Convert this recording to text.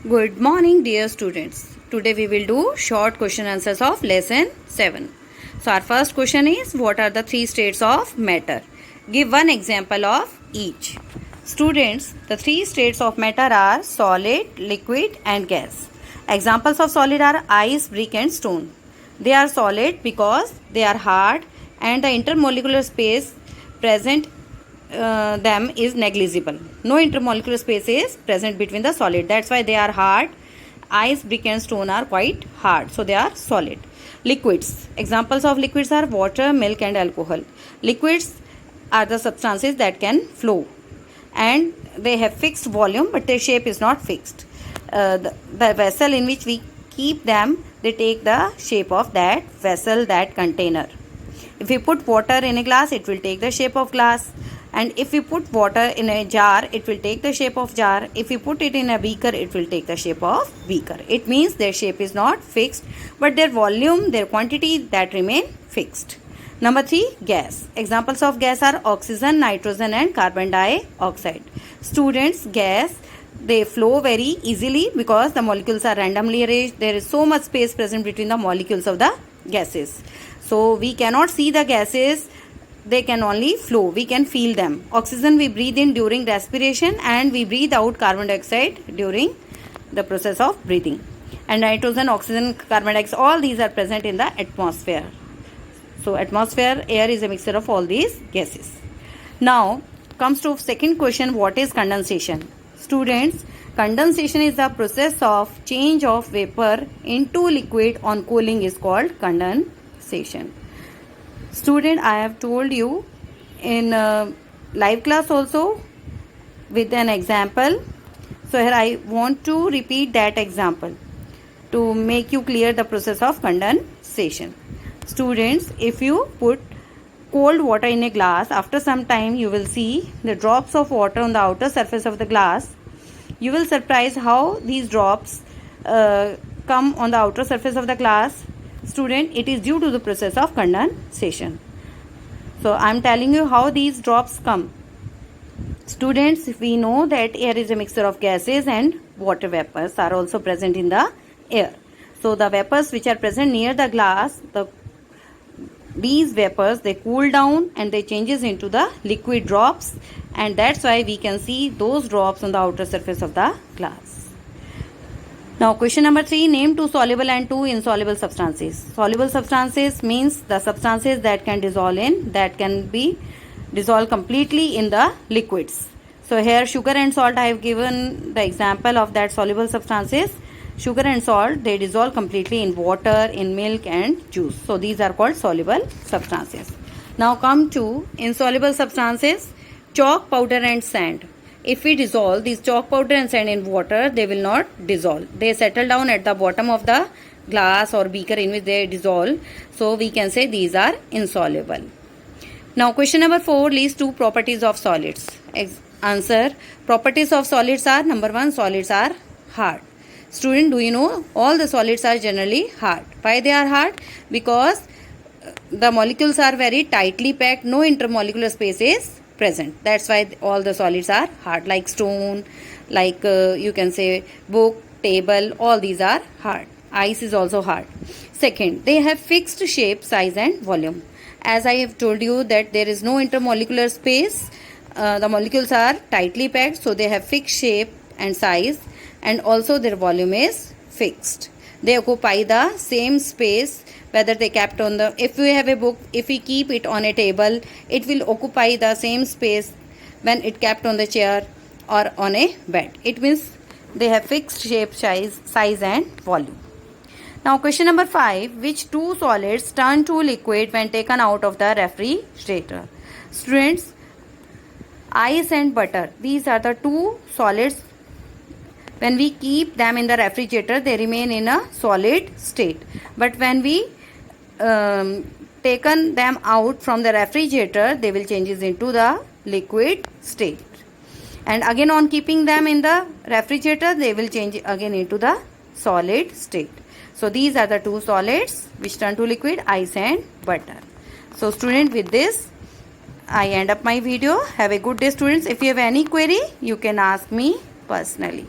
Good morning, dear students. Today we will do short question answers of lesson 7. So our first question is, what are the three states of matter? Give one example of each. Students, the three states of matter are solid, liquid and gas. Examples of solid are ice, brick and stone. They are solid because they are hard and the intermolecular space present them is negligible. No intermolecular space is present between the solid. That's why they are hard. Ice, brick and stone are quite hard. So they are solid. Liquids. Examples of liquids are water, milk and alcohol. Liquids are the substances that can flow. And they have fixed volume but their shape is not fixed. The vessel in which we keep them, they take the shape of that vessel, that container. If we put water in a glass, it will take the shape of glass. And if we put water in a jar, it will take the shape of jar. If we put it in a beaker, it will take the shape of beaker. It means their shape is not fixed, but their volume, their quantity, that remain fixed. Number 3, gas. Examples of gas are oxygen, nitrogen and carbon dioxide. Students, gas, they flow very easily because the molecules are randomly arranged. There is so much space present between the molecules of the gases. So we cannot see the gases. They can only flow. We can feel them. Oxygen we breathe in during respiration and we breathe out carbon dioxide during the process of breathing. And nitrogen, oxygen, carbon dioxide, all these are present in the atmosphere. So atmosphere, air is a mixture of all these gases. Now comes to second question, what is condensation? Students, condensation is the process of change of vapor into liquid on cooling is called condensation. Student, I have told you in live class also with an example. So here I want to repeat that example to make you clear the process of condensation. Students, if you put cold water in a glass, after some time you will see the drops of water on the outer surface of the glass. You will surprise how these drops come on the outer surface of the glass. Student, it is due to the process of condensation. So I am telling you how these drops come. Students, we know that air is a mixture of gases and water vapors are also present in the air. So the vapors which are present near the glass, these vapors, they cool down and they changes into the liquid drops, and that's why we can see those drops on the outer surface of the glass. Now question number 3, name 2 soluble and 2 insoluble substances. Soluble substances means the substances that can be dissolved completely in the liquids. So here sugar and salt, I have given the example of that soluble substances. Sugar and salt, they dissolve completely in water, in milk and juice. So these are called soluble substances. Now come to insoluble substances, chalk, powder and sand. If we dissolve these chalk, powder and sand in water, they will not dissolve. They settle down at the bottom of the glass or beaker in which they dissolve. So we can say these are insoluble. Now question number 4, list 2 properties of solids. Answer, properties of solids are, number 1, solids are hard. Student, do you know all the solids are generally hard? Why they are hard? Because the molecules are very tightly packed. No intermolecular space is present. That's why all the solids are hard, like stone, like you can say book, table, all these are hard. Ice is also hard. Second, they have fixed shape, size and volume. As I have told you that there is no intermolecular space, the molecules are tightly packed, so they have fixed shape and size, and also their volume is fixed. They occupy the same space whether they kept on the, if we have a book, if we keep it on a table, it will occupy the same space when it kept on the chair or on a bed. It means they have fixed shape, size and volume. Now question number 5, which 2 solids turn to liquid when taken out of the refrigerator? Students, ice and butter, these are the 2 solids. When we keep them in the refrigerator, they remain in a solid state. But when we taken them out from the refrigerator, they will changes into the liquid state. And again on keeping them in the refrigerator, they will change again into the solid state. So these are the 2 solids which turn to liquid, ice and butter. So student, with this I end up my video. Have a good day students. If you have any query, you can ask me personally.